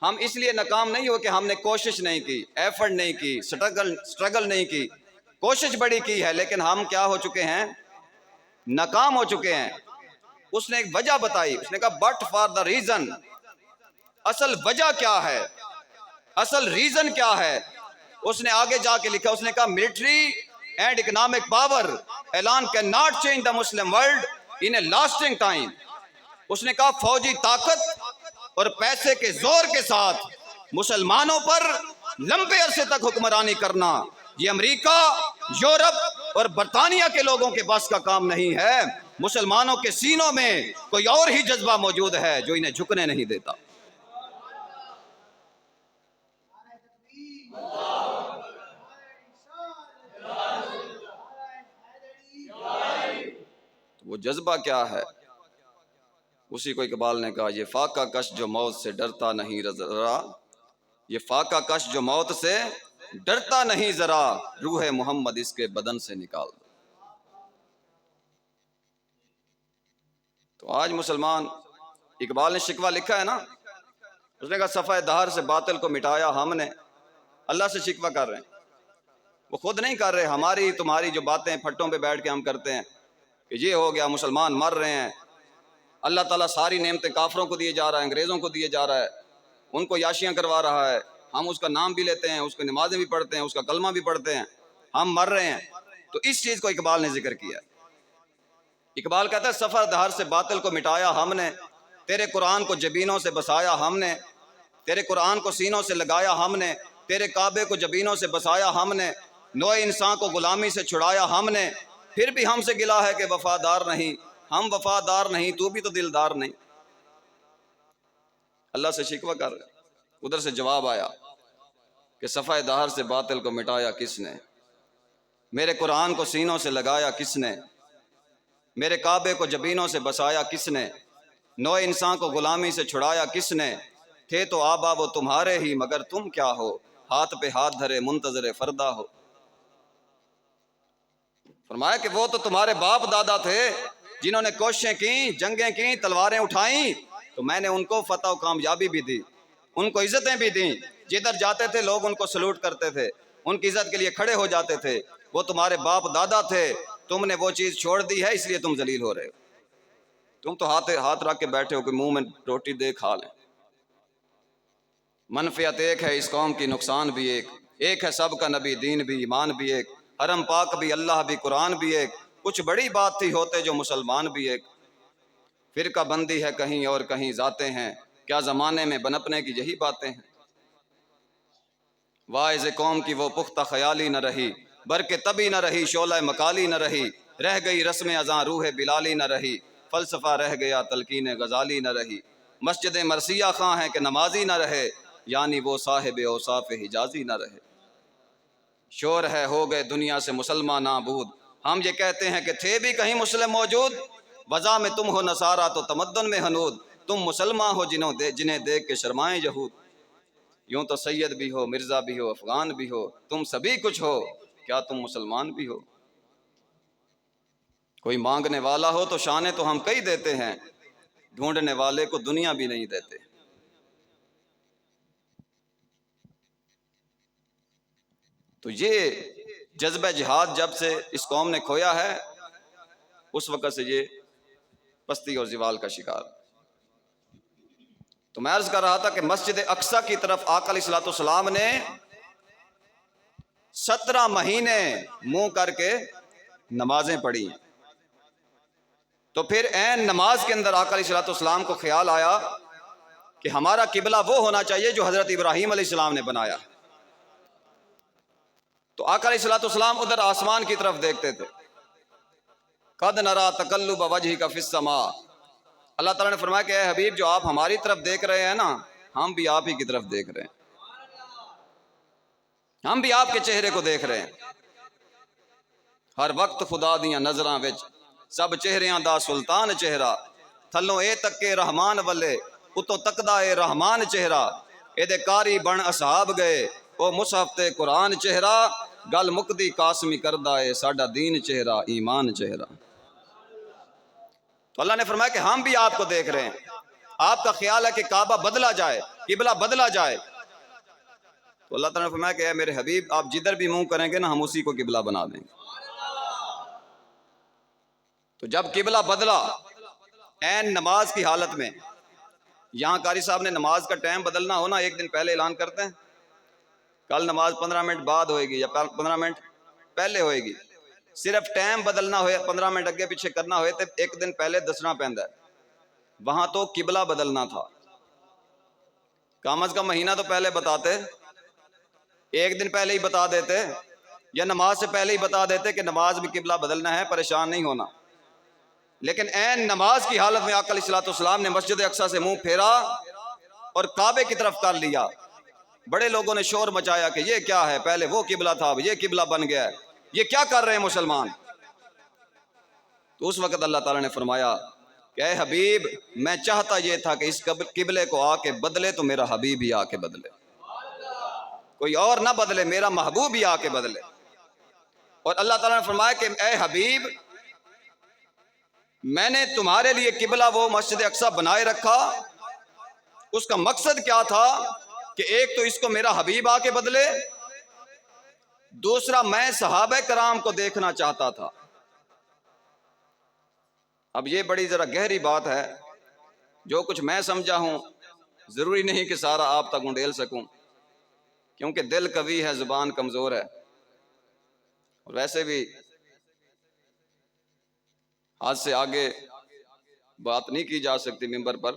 [SPEAKER 1] हम इसलिए नाकाम नहीं हो कि हमने कोशिश नहीं की, एफर्ट नहीं की, स्ट्रगल नहीं की। कोशिश बड़ी की है, लेकिन हम क्या हो चुके हैं? नाकाम हो चुके हैं। उसने एक वजह बताई, उसने कहा बट फॉर द रीजन। असल वजह क्या है? असल रीजन क्या है? उसने आगे जाके लिखा, उसने कहा मिलिट्री एंड इकोनॉमिक पावर एलान can not change the Muslim world in A lasting time. उसने कहा फौजी ताकत और पैसे के जोर के साथ मुसलमानों पर लंबे अरसे तक हुक्मरानी करना, ये अमेरिका, यूरोप और बरतानिया के लोगों के बस का काम नहीं है। मुसलमानों के सीनों में कोई और ही जज्बा मौजूद है जो इन्हें झुकने नहीं देता। वो जज्बा क्या है? उसी को इकबाल ने कहा, ये फाका कश जो मौत से डरता नहीं जरा, ये फाका कश जो मौत से डरता नहीं जरा, रूह मोहम्मद इसके बदन से निकाल दो। तो आज मुसलमान, इकबाल ने शिकवा लिखा है ना, उसने कहा सफ़ा दहर से बातिल को मिटाया हमने। अल्लाह से शिकवा कर रहे हैं, वो खुद नहीं कर रहे। हमारी तुम्हारी जो बातें फट्टों पे बैठ के हम करते हैं कि ये हो गया, मुसलमान मर रहे हैं, अल्लाह ताला सारी नेमतें काफरों को दिए जा रहा है, अंग्रेज़ों को दिए जा रहा है, उनको याशियाँ करवा रहा है, हम उसका नाम भी लेते हैं, उसकी नमाजें भी पढ़ते हैं, उसका कलमा भी पढ़ते हैं, हम मर रहे हैं। तो इस चीज़ को इकबाल ने जिक्र किया। इकबाल कहता है सफ़र दहर से बातिल को मिटाया हमने, तेरे कुरान को जबीनों से बसाया हमने, तेरे कुरान को सीनों से लगाया हमने, तेरे काबे को जबीनों से बसाया हमने, नोए इंसान को गुलामी से छुड़ाया हमने, फिर भी हमसे गिला है कि वफादार नहीं। हम वफादार नहीं, तू भी तो दिलदार नहीं। अल्लाह से शिकवा कर रहे। उधर से जवाब आया कि सफ़ा दहर से बातिल को मिटाया किसने, मेरे कुरान को सीनों से लगाया किसने, मेरे काबे को जबीनों से बसाया किसने, नौ इंसान को गुलामी से छुड़ाया किसने, थे तो आबा वो तुम्हारे ही मगर तुम क्या हो, हाथ पे हाथ धरे मुंतजर फरदा हो। फरमाया कि वो तो तुम्हारे बाप दादा थे जिन्होंने कोशिशें की, जंगें की, तलवारें उठाई, तो मैंने उनको फतह और कामयाबी भी दी, उनको इज्जतें भी दी। जिधर जाते थे लोग उनको सलूट करते थे, उनकी इज्जत के लिए खड़े हो जाते थे। वो तुम्हारे बाप दादा थे, तुमने वो चीज़ छोड़ दी है, इसलिए तुम जलील हो रहे हो। तुम तो हाथ हाथ रख के बैठे हो कि मुंह में रोटी दे खा लें। मनफियत एक है इस कौम की, नुकसान भी एक है सबका नबी, दीन भी, ईमान भी एक, हरम पाक भी, अल्लाह भी, कुरान भी एक। कुछ बड़ी बात थी होते जो मुसलमान भी एक। फिरका बंदी है कहीं और कहीं जाते हैं, क्या ज़माने में बनपने की यही बातें हैं। वाइज़ कौम की वो पुख्ता ख्याली न रही, बरके तभी न रही, शोला मकाली न रही, रह गई रस्म अज़ां रूह बिलाली न रही, फ़लसफ़ा रह गया तलकीन गज़ाली न रही। मस्जिद मरसिया खां है कि नमाजी न रहे, यानी वो साहिब औसाफ हिजाजी न रहे। शोर है हो गए दुनिया से मुसलमान नाबूद, हम ये कहते हैं कि थे भी कहीं मुस्लिम मौजूद। वज़ा में तुम हो नसारा तो तमद्दुन में हनूद, तुम मुसलमान हो जिन्हें देख के शर्माएं यहूद। यूं तो सैयद भी हो, मिर्ज़ा भी हो, अफगान भी हो, तुम सभी कुछ हो, क्या तुम मुसलमान भी हो। कोई मांगने वाला हो तो शाने तो हम कई देते हैं, ढूंढने वाले को दुनिया भी नहीं देते। तो ये जज्बा जिहाद जब से इस कौम ने खोया है, उस वक़्त से ये पस्ती और ज़िवाल का शिकार। तो मैं अर्ज़ कर रहा था कि मस्जिद अक्सा की तरफ आका अलैहिस्सलाम ने 17 महीने मुंह करके नमाजें पढ़ी। तो फिर ऐन नमाज के अंदर आका अलैहिस्सलाम को ख्याल आया कि हमारा किबला वो होना चाहिए जो हज़रत इब्राहीम अलैहिस्सलाम ने बनाया। तो आका अलैहिस्सलाम उधर आसमान की तरफ देखते थे। कद नरा तकल्लुब वजहिका फिस्समा, अल्लाह ताला ने फरमाया कि हबीब जो आप हमारी तरफ देख रहे हैं ना, हम भी आप ही की तरफ देख रहे हैं, हम भी आपके चेहरे को देख रहे हैं। हर वक्त खुदा दियां नजरां विच सब चेहरियां दा सुल्तान चेहरा, थल्लों ए तक्के रहमान वल्ले, उतों तकदा ए रहमान चेहरा, एदे कारी बन असहाब गए, ओ मुसहफ ते कुरान चेहरा, गल मुकदी कासमी करदा ए साडा दीन चेहरा, ईमान चेहरा। तो अल्लाह ने फरमाया कि हम भी आपको देख रहे हैं, आपका ख्याल है कि काबा बदला जाए, किबला बदला जाए। तो अल्लाह ताला ने फरमाया कि मेरे हबीब आप जिधर भी मुंह करेंगे ना, हम उसी को किबला बना देंगे। तो जब किबला बदला ऐन नमाज की हालत में, यहाँ कारी साहब ने नमाज का टाइम बदलना हो ना, एक दिन पहले ऐलान करते हैं कल नमाज 15 मिनट बाद होएगी या 15 मिनट पहले होएगी। सिर्फ टाइम बदलना हो, 15 मिनट अगे पीछे करना हो तो एक दिन पहले दसना पैंदा है। वहां तो किबला बदलना था, कम अज कम महीना तो पहले बताते, एक दिन पहले ही बता देते, या नमाज से पहले ही बता देते कि नमाज में किबला बदलना है, परेशान नहीं होना। लेकिन ऐन नमाज की हालत में आका अलैहिस्सलाम ने मस्जिद अक्सा से मुंह फेरा और काबे की तरफ कर लिया। बड़े लोगों ने शोर मचाया कि ये क्या है, पहले वो किबला था, ये किबला बन गया है, ये क्या कर रहे हैं मुसलमान। तो उस वक्त अल्लाह ताला ने फरमाया कि ऐ हबीब, मैं चाहता ये था कि इस किबले को आके बदले तो मेरा हबीब ही आके बदले, कोई और ना बदले, मेरा महबूब ही आके बदले। और अल्लाह ताला ने फरमाया कि ऐ हबीब, मैंने तुम्हारे लिए किबला वो मस्जिद अक्सा बनाए रखा, उसका मकसद क्या था कि एक तो इसको मेरा हबीब आके बदले, दूसरा मैं सहाबा कराम को देखना चाहता था। अब ये बड़ी जरा गहरी बात है, जो कुछ मैं समझा हूं जरूरी नहीं कि सारा आप तक उंडेल सकूं, क्योंकि दिल कवी है, जुबान कमजोर है, और वैसे भी आज से आगे बात नहीं की जा सकती मिंबर पर।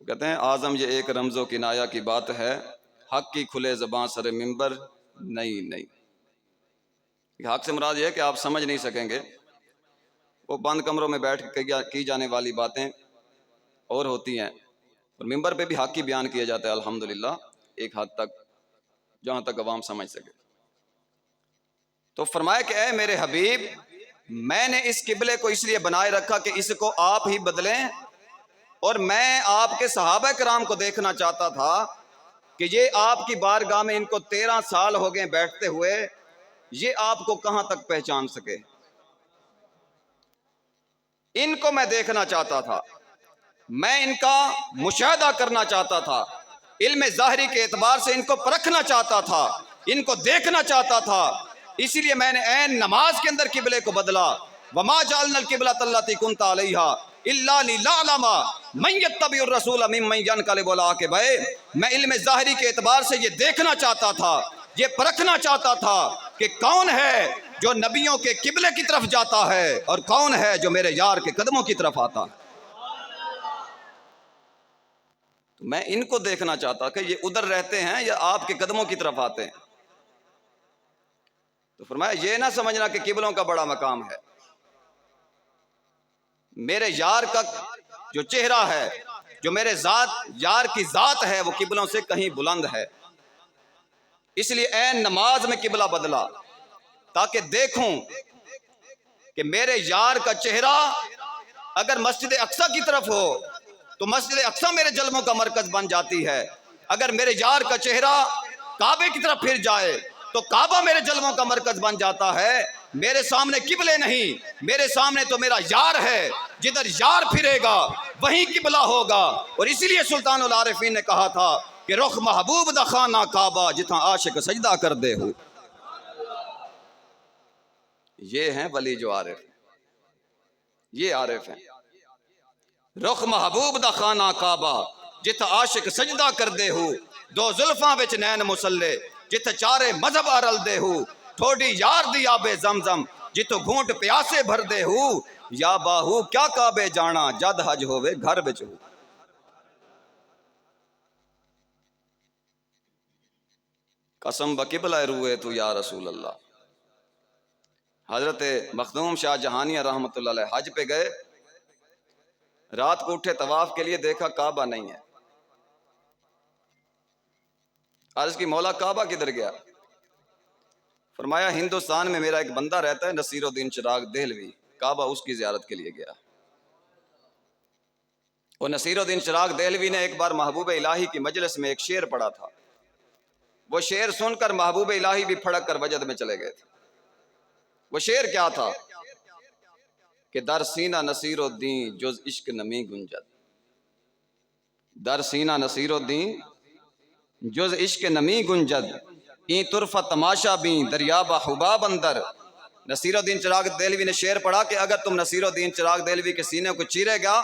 [SPEAKER 1] कहते हैं आजम ये एक रमज़ो किनाया की बात है, हक की खुले ज़बां सरे मिंबर नहीं नहीं। हक से मुराद यह है कि आप समझ नहीं सकेंगे, वो बंद कमरों में बैठ की जाने वाली बातें और होती हैं, और मिंबर पे भी हक ही बयान किया जाता है अल्हम्दुलिल्लाह एक हद तक, जहाँ तक अवाम समझ सके। तो फरमाया कि ऐ मेरे हबीब, मैंने इस किबले को इसलिए बनाए रखा कि इसको आप ही बदलें, और मैं आपके सहाबा कराम को देखना चाहता था कि ये आपकी बारगाह में इनको 13 साल हो गए बैठते हुए, ये आपको कहां तक पहचान सके। इनको मैं देखना चाहता था, मैं इनका मुशाहदा करना चाहता था, इल्म ज़ाहिरी के एतबार से इनको परखना चाहता था, इनको देखना चाहता था। इसीलिए मैंने ऐन नमाज के अंदर किबले को बदला। वमा जअलनल किबलत अल्लती कुन्ता अलैहा इल्ला लिनअलमा मन यत्तबिउर रसूल मिम्मन यनक़लिबु अला अक़बैहि। मैं इल्म ज़ाहिरी के एतबार से ये देखना चाहता था, ये परखना चाहता था कि कौन है जो नबियों के किबले की तरफ जाता है और कौन है जो मेरे यार के कदमों की तरफ आता है। तो मैं इनको देखना चाहता कि ये उधर रहते हैं या आपके कदमों की तरफ आते हैं। तो फरमाया ये ना समझना कि किबलों का बड़ा मकाम है, मेरे यार का जो चेहरा है, जो मेरे यार की जात है, वो किबलों से कहीं बुलंद है। इसलिए ऐन नमाज में किबला बदला ताकि देखूं कि मेरे यार का चेहरा अगर मस्जिद अक्सा की तरफ हो तो मस्जिद अक्सा मेरे जल्मों का मरकज बन जाती है। अगर मेरे यार का चेहरा काबे की तरफ फिर जाए तो काबा मेरे जल्मों का मरकज बन जाता है। मेरे सामने किबले नहीं, मेरे सामने तो मेरा यार है, जिधर यार फिरेगा वहीं किबला होगा। और इसीलिए सुल्तानुल आरिफीन ने कहा था कि रुख महबूब दा खाना काबा जिथा आशिक सजदा कर दे हो। ये हैं वली जो आरिफ, ये आरिफ हैं। रुख महबूब दा खाना काबा जिथा आशिक सजदा कर दे हो, दो जुल्फां विच नैन मुसल्ले जिथे चारे मजहब अरल दे हो, थोड़ी यार दी आबे जमजम जितो घूंट प्यासे भर दे हो, या बाहू क्या काबे जाना जद हज होवे घर विच हो। कसम बकिबला रूए तू या रसूल अल्लाह। हजरत मखदूम शाह जहानिया रहमतुल्लाह अलैह हज पे गए, रात को उठे तवाफ के लिए, देखा काबा नहीं है। अर्ज की मौला काबा किधर गया? फरमाया हिंदुस्तान में मेरा एक बंदा रहता है नसीरुद्दीन चिराग देहलवी, काबा उसकी ज़ियारत के लिए गया। और नसीरुद्दीन चिराग देहलवी ने एक बार महबूब इलाही की मजलिस में एक शेर पढ़ा था। वो शेर सुनकर महबूब इलाही भी फड़क कर वजद में चले गए थे। वो शेर क्या था कि दर सीना नसीरुद्दीन जुज इश्क नमी गुंजद, दर सीना नसीरुद्दीन जुज इश्क नमी गुंजद, ई तुरफा तमाशा भी दरियाबा हुबाब अंदर। नसीरुद्दीन चिराग देहलवी ने शेर पढ़ा कि अगर तुम नसीरुद्दीन चिराग देहलवी के सीने को चीरेगा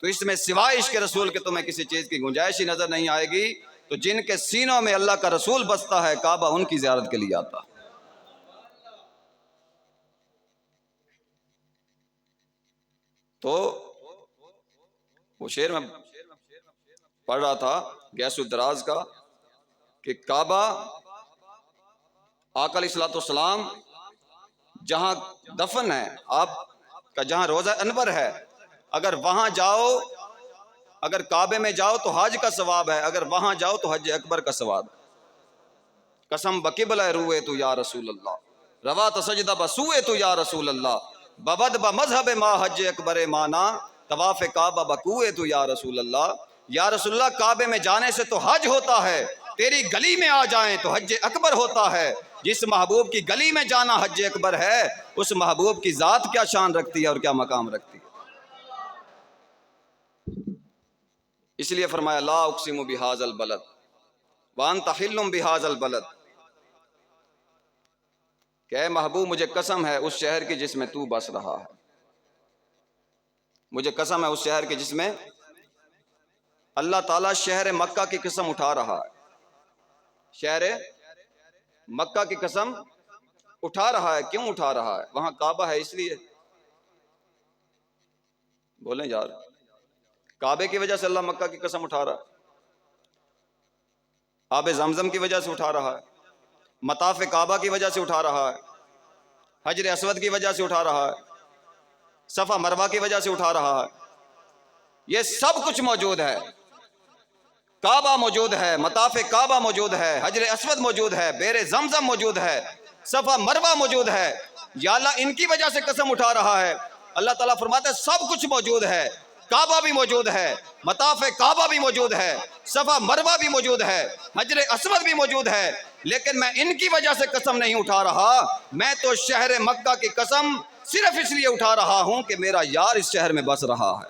[SPEAKER 1] तो इसमें सिवाय इश्क रसूल के तुम्हें किसी चीज की गुंजाइश ही नजर नहीं आएगी। तो जिनके सीनों में अल्लाह का रसूल बसता है, काबा उनकी ज़ियारत के लिए आता। तो वो शेर में पढ़ रहा था गैसुल दराज का कि काबा आका अलैहिस्सलाम जहां दफन है, आपका जहां रोजा अनवर है, अगर वहां जाओ, अगर काबे में जाओ तो हज का सवाब है, अगर वहां जाओ तो हज अकबर का सवाब है। कसम बकिबला रूए तू या रसूल अल्लाह, रवा तसजदा बसूए तू या रसूल अल्लाह, बबद ब मजहब मा हज अकबर माना, तवाफ काबा बकुए तू या रसूल अल्लाह। या रसूल अल्लाह, काबे में जाने से तो हज होता है, तेरी गली में आ जाएं तो हज अकबर होता है। जिस महबूब की गली में जाना हज अकबर है, उस महबूब की जात क्या शान रखती है और क्या मकाम रखती है। इसलिए फरमाया ला उक़सिमु बिहाज़ल बलद व अंत हिल्लुम बिहाज़ल बलद, कि महबूब मुझे कसम है उस शहर की जिसमें तू बस रहा है, मुझे कसम है उस शहर की जिसमें अल्लाह ताला शहर मक्का की कसम उठा रहा है, शहर मक्का की कसम उठा रहा है। क्यों उठा रहा है? वहां काबा है इसलिए। बोलें यार, काबे की वजह से अल्लाह मक्का की कसम उठा रहा है, आबे जमजम की वजह से उठा रहा है, मताफ काबा की वजह से उठा रहा है, हजर असवद की वजह से उठा रहा है, सफा मरवा की वजह से उठा रहा है। ये सब कुछ मौजूद है, काबा मौजूद है, मताफ काबा मौजूद है, हजर असवद मौजूद है, बेरे जमजम मौजूद है, सफा मरवा मौजूद है। या अल्लाह इनकी वजह से कसम उठा रहा है। अल्लाह ताला फरमाता है सब कुछ मौजूद है,
[SPEAKER 2] काबा भी मौजूद है, मताफ़ काबा भी मौजूद है, सफ़ा मरवा भी मौजूद है, हजर अस्वद भी मौजूद है। लेकिन मैं इनकी वजह से कसम नहीं उठा रहा, मैं तो शहर मक्का की कसम सिर्फ इसलिए उठा रहा हूं कि मेरा यार इस शहर में बस रहा है।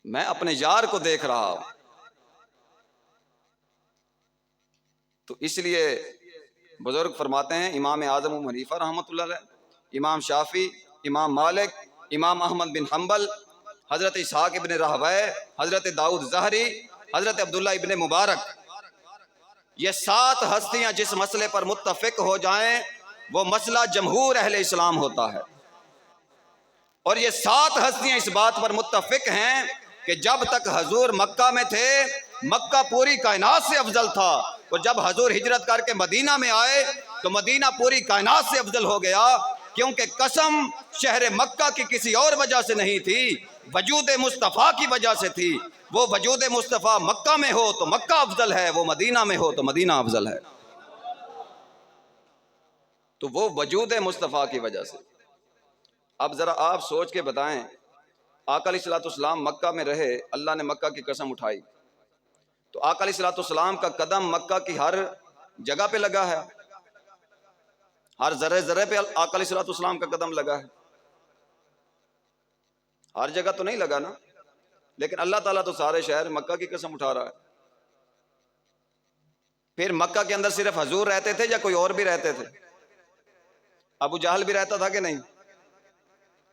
[SPEAKER 2] मैं अपने यार को देख रहा हूं, तो इसलिए बुजुर्ग फरमाते हैं, इमाम आज़म अबू हनीफा रहमतुल्लाह अलैह, इमाम शाफी, इमाम मालिक, इमाम अहमद बिन हम्बल, हज़रत इसहाक़ इब्न राहवै, हज़रत दाऊद ज़हरी, हज़रत अब्दुल्ला इब्न मुबारक, ये 7 हस्तियां जिस मसले पर मुत्तफ़िक हो जाएं वो मसला जमहूर अहले इस्लाम होता है। और ये 7 हस्तियां इस बात पर मुत्तफ़िक हैं कि जब तक हजूर मक्का में थे, मक्का पूरी कायनात से अफजल था, और जब हजूर हिजरत करके मदीना में आए तो मदीना पूरी कायनात से अफजल हो गया, क्योंकि कसम शहर मक्का की किसी और वजह से नहीं थी, वजूद मुस्तफ़ा की वजह से थी। वो वजूद मुस्तफ़ा मक्का में हो तो मक्का अफजल है, वो मदीना में हो तो मदीना अफजल है। तो वो वजूद मुस्तफ़ा की वजह से। अब ज़रा आप सोच के बताएं, आका अलैहिस्सलाम मक्का में रहे, अल्लाह ने मक्का की कसम उठाई, तो आका अलैहिस्सलाम का कदम मक्का की हर जगह पे लगा है, हर जर्रे जर्रे पे आका अलैहिस्सलाम का कदम लगा है। हर जगह तो नहीं लगा ना, लेकिन अल्लाह ताला तो सारे शहर मक्का की कसम उठा रहा है। फिर मक्का के अंदर सिर्फ हजूर रहते थे या कोई और भी रहते थे? अबू जहल भी रहता था कि नहीं?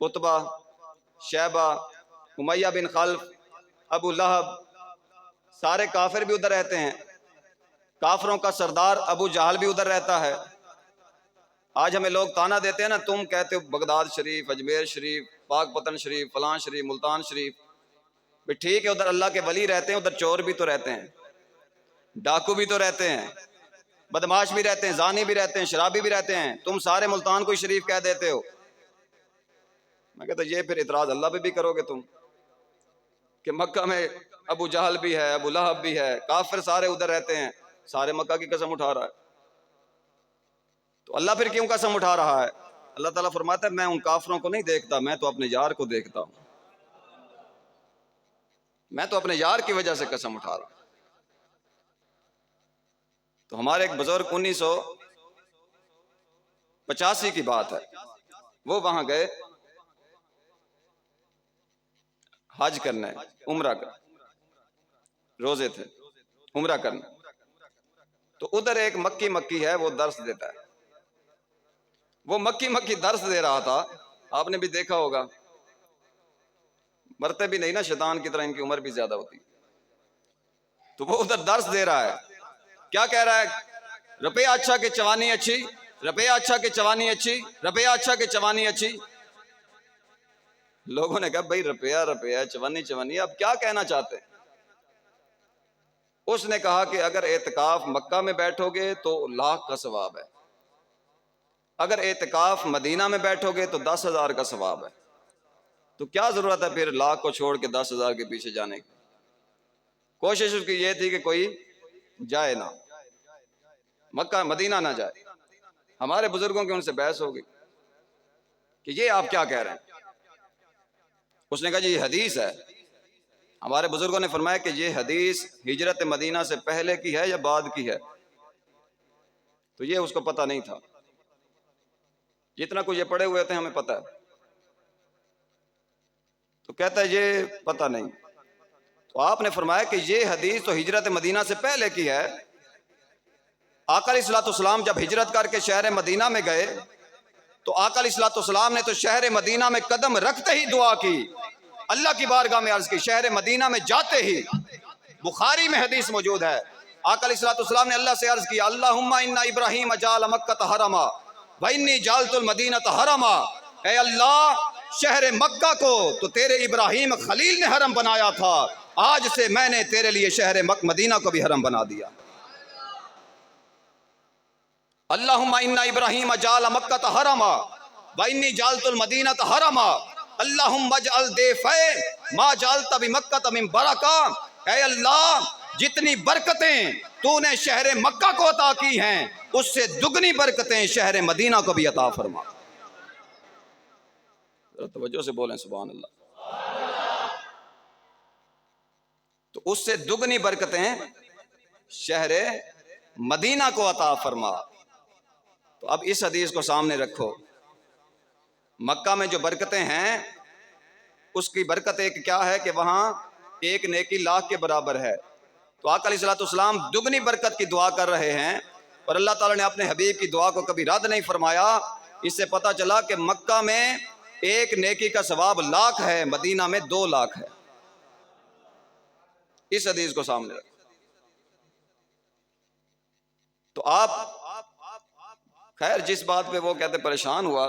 [SPEAKER 2] उतबा, शैबा, उमैया बिन खल्फ, अबू लहब, सारे काफिर भी उधर रहते हैं। काफिरों का सरदार अबू जहल भी उधर रहता है। आज हमें लोग ताना देते हैं ना, तुम कहते हो बगदाद शरीफ, अजमेर शरीफ, पाकपतन शरीफ, फलां शरीफ, मुल्तान शरीफ। भी ठीक है, उधर अल्लाह के वली रहते हैं, उधर चोर भी तो रहते हैं, डाकू भी तो रहते हैं, बदमाश भी रहते हैं, जानी भी रहते हैं, शराबी भी रहते हैं। तुम सारे मुल्तान को शरीफ कह देते हो। मैं कहता ये फिर इतराज अल्लाह पे भी करोगे तुम कि मक्का में अबू जहल भी है, अबू लहब भी है, काफिर सारे उधर रहते हैं, सारे मक्का की कसम उठा रहा है। तो अल्लाह फिर क्यों कसम उठा रहा है? अल्लाह ताला फरमाता है, मैं उन काफिरों को नहीं देखता, मैं तो अपने यार को देखता हूं। मैं तो अपने यार की वजह से कसम उठा रहा हूं। तो हमारे एक बुजुर्ग 1985 की बात है, वो वहां गए हज करने, उम्रा कर, रोजे थे, उम्रा करने। तो उधर एक मक्की मक्की है, वो दर्स देता है। वो मक्की मक्की दर्स दे रहा था, आपने भी देखा होगा, मरते भी नहीं ना, शैतान की तरह इनकी उम्र भी ज्यादा होती। तो वो उधर दर्स दे रहा है, क्या कह रहा है? रुपया अच्छा के चवानी अच्छी, रुपया अच्छा के चवानी अच्छी, रुपया अच्छा के चवानी अच्छी। लोगों ने कहा भाई रुपया रुपया, चवानी चवानी, आप क्या कहना चाहते हैं? उसने कहा कि अगर एतकाफ मक्का में बैठोगे तो लाख का सवाब है, अगर एतकाफ मदीना में बैठोगे तो 10,000 का सवाब है। तो क्या जरूरत है फिर लाख को छोड़ के 10,000 के पीछे जाने की? कोशिश उसकी ये थी कि कोई जाए ना, मक्का मदीना ना जाए। हमारे बुजुर्गों की उनसे बहस हो गई कि ये आप क्या कह रहे हैं? उसने कहा जी ये हदीस है। हमारे बुजुर्गों ने फरमाया कि ये हदीस हिजरत मदीना से पहले की है या बाद की है? तो ये उसको पता नहीं था, जितना कुछ ये पढ़े हुए थे हमें पता है। तो कहता है ये पता नहीं। तो आपने फरमाया कि ये हदीस तो हिजरत मदीना से पहले की है। आका अलैहिस्सलाम जब हिजरत करके शहर मदीना में गए तो आका अलैहिस्सलाम ने तो शहर मदीना में कदम रखते ही दुआ की, अल्लाह की बारगाह में अर्ज की। शहर मदीना में जाते ही, बुखारी में हदीस मौजूद है, आका अलैहिस्सलाम ने अल्लाह से अर्ज किया, अल्लाहुम्मा इन्ना इब्राहीम जाल मक्का हरमा व इन्नी जालतुल मदीनत हरमा। ऐ अल्लाह, शहर मक्का को तो तेरे इब्राहीम खलील ने हरम बनाया था, आज से मैंने तेरे लिए शहर मदीना को भी हरम बना दिया। अल्लाहुम्मा इन्ना इब्राहीम जाल मक्का हरमा व इन्नी जालतुल मदीनत हरमा अल्लाहुम्मा जअल दैफ़ै मा जालत बिमक्का मिन बरका। ऐ अल्लाह, जितनी बरकतें तूने शहर मक्का को अता की हैं, उससे दुगनी बरकतें शहर मदीना को भी अता फरमा। जरा तवज्जो से बोलें सुभान अल्लाह। तो उससे दुगनी बरकतें शहर मदीना को अता फरमा। तो अब इस हदीस को सामने रखो, मक्का में जो बरकतें हैं उसकी बरकत एक क्या है कि वहां एक नेकी लाख के बराबर है। तो आका अलैहिस्सलाम दुगनी बरकत की दुआ कर रहे हैं और अल्लाह ताला ने अपने हबीब की दुआ को कभी रद्द नहीं फरमाया। इससे पता चला कि मक्का में एक नेकी का सवाब लाख है, मदीना में 2 लाख है। इस हदीस को सामने रखो। तो आप खैर जिस बात पे वो कहते परेशान हुआ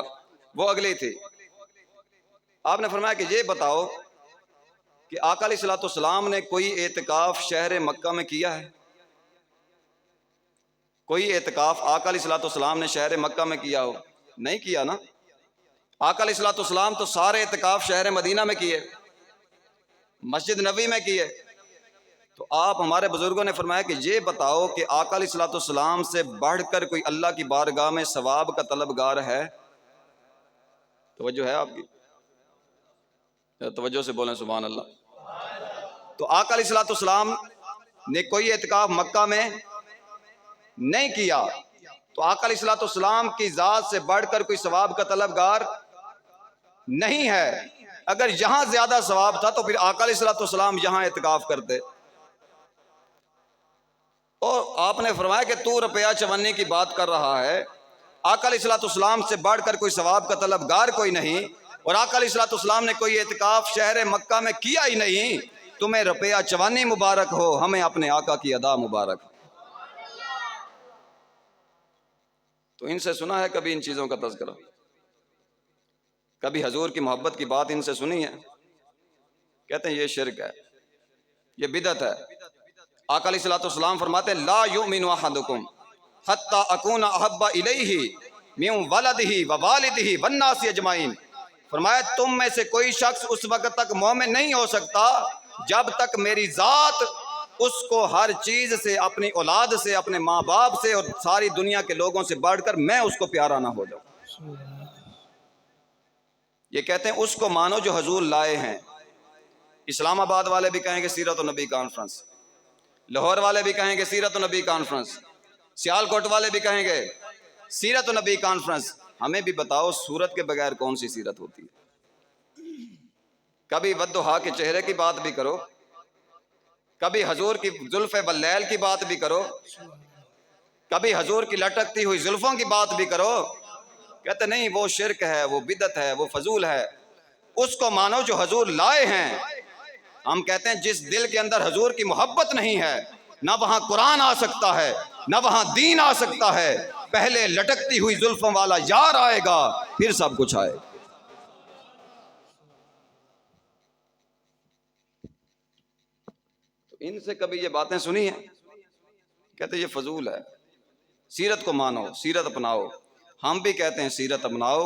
[SPEAKER 2] वो अगली थी। आपने फरमाया कि ये बताओ कि आका अलैहिस्सलाम ने कोई एतिकाफ शहर मक्का में किया है? कोई एतिकाफ आका अलैहिस्सलाम ने शहर मक्का में किया हो? नहीं किया ना। आका अलैहिस्सलाम तो सारे एतिकाफ शहर मदीना में किए, मस्जिद नबी में किए। तो आप हमारे बुजुर्गों ने फरमाया कि ये बताओ कि आका अलैहिस्सलाम से बढ़कर कोई अल्लाह की बारगाह में सवाब का तलबगार है? तवज्जो है आपकी? तवज्जो से बोलें सुभान अल्लाह। तो आका अलैहिस्सलाम ने कोई एतिकाफ मक्का में नहीं किया। तो आका अलैहिस्सलाम की जात से बढ़कर कोई सवाब का तलबगार नहीं है। अगर यहां ज्यादा सवाब था तो फिर आका अलैहिस्सलाम यहां एतिकाफ करते। और आपने फरमाया कि तू रुपया चवन्ने की बात कर रहा है, आका अलैहिस्सलाम से बढ़कर कोई सवाब का तलबगार कोई नहीं, और आका अलैहिस्सलाम ने कोई एतिकाफ शहर मक्का में किया ही नहीं। तुम्हें रुपया चवानी मुबारक हो, हमें अपने आका की अदा मुबारक। तो इनसे सुना है कभी इन चीजों का तज़किरा? कभी हजूर की मोहब्बत की बात इनसे सुनी है? कहते हैं ये शिर्क है, ये बिदत है। आका अलैहिस्सलाम फरमाते हैं ला युमिनु अहदुकुम हत्ता अकूना अहब्बा इलैहि मिन वलदिही व वालिदिही वन्नासि अजमाइन। फरमाया तुम में से कोई शख्स उस वक्त तक मोमिन नहीं हो सकता जब तक मेरी जात उसको हर चीज से, अपनी औलाद से, अपने माँ बाप से और सारी दुनिया के लोगों से बढ़कर मैं उसको प्यारा ना हो जाऊं। ये कहते हैं उसको मानो जो हजूर लाए हैं। इस्लामाबाद वाले भी कहेंगे सीरत नबी कॉन्फ्रेंस, लाहौर वाले भी कहेंगे सीरत नबी कॉन्फ्रेंस, सियालकोट वाले भी कहेंगे सीरत नबी कॉन्फ्रेंस। हमें भी बताओ सूरत के बगैर कौन सी सीरत होती है? कभी वद्दुहा के चेहरे की बात भी करो, कभी हजूर की जुल्फ़े वल्लैल की बात भी करो, कभी हजूर की लटकती हुई जुल्फों की बात भी करो। कहते नहीं वो शिर्क है, वो बिदत है, वो फजूल है। उसको मानो जो हजूर लाए हैं। हम कहते हैं जिस दिल के अंदर हजूर की मोहब्बत नहीं है, ना वहां कुरान आ सकता है, ना वहां दीन आ सकता है। पहले लटकती हुई जुल्फों वाला यार आएगा, फिर सब कुछ आएगा। तो इनसे कभी ये बातें सुनी है? कहते ये फजूल है, सीरत को मानो, सीरत अपनाओ। हम भी कहते हैं सीरत अपनाओ,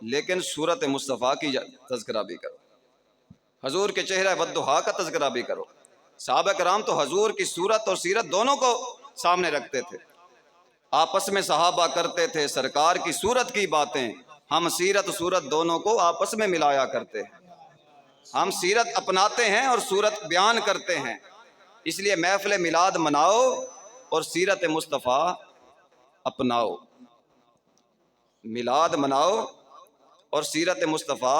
[SPEAKER 2] लेकिन सूरत मुस्तफ़ा की तज़किरा भी करो, हजूर के चेहरे वद्दुहा का तज़किरा भी करो। सहाबा कराम तो हजूर की सूरत और सीरत दोनों को सामने रखते थे, आपस में सहाबा करते थे सरकार की सूरत की बातें। हम सीरत सूरत दोनों को आपस में मिलाया करते हैं। हम सीरत अपनाते हैं और सूरत बयान करते हैं। इसलिए महफिल मिलाद मनाओ और सीरत मुस्तफ़ा अपनाओ। मिलाद मनाओ और सीरत मुस्तफ़ा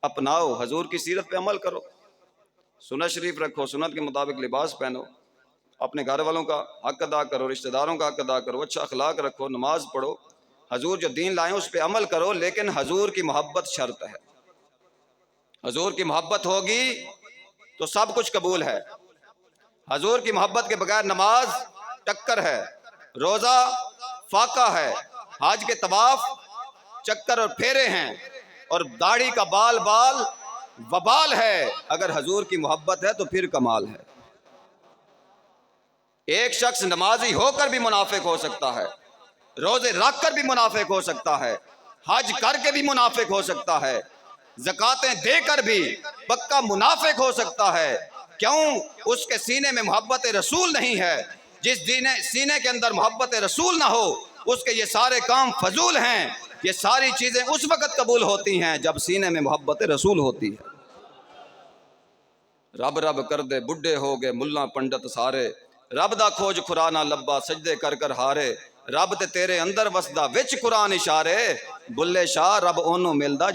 [SPEAKER 2] अपनाओ, हजूर की सीरत पे अमल करो, सुन्नत शरीफ रखो, सुन्नत के मुताबिक लिबास पहनो, अपने घर वालों का हक अदा करो, रिश्तेदारों का हक अदा करो, अच्छा अखलाक रखो, नमाज पढ़ो, हजूर जो दीन लाए उस पर अमल करो। लेकिन हजूर की मोहब्बत शर्त है। हजूर की मोहब्बत होगी तो सब कुछ कबूल है। हजूर की मोहब्बत के बगैर नमाज टक्कर है, रोजा फाका है, हज के तवाफ चक्कर और फेरे हैं, और दाढ़ी का बाल बाल वबाल है। अगर हजूर की मोहब्बत है तो फिर कमाल है। एक शख्स नमाजी होकर भी मुनाफिक हो सकता है, रोजे रख कर भी मुनाफिक हो सकता है, हज करके भी मुनाफिक हो सकता है, ज़कातें देकर भी पक्का मुनाफिक हो सकता है। क्यों? उसके सीने में मोहब्बत रसूल नहीं है। जिस सीने के अंदर मोहब्बत रसूल ना हो उसके ये सारे काम फजूल हैं। ये सारी चीजें उस वक्त कबूल होती हैं जब सीने में मोहब्बत रसूल होती है। रब रब कर दे बुढ़े हो गए मुल्ला पंडित सारे, रब दा खोज खुराना लब्बा सजदे कर कर हारे, रब ते तेरे अंदर वसदा विच कुरान इशारे, बुल्ले शाह रब ओनू मिलदा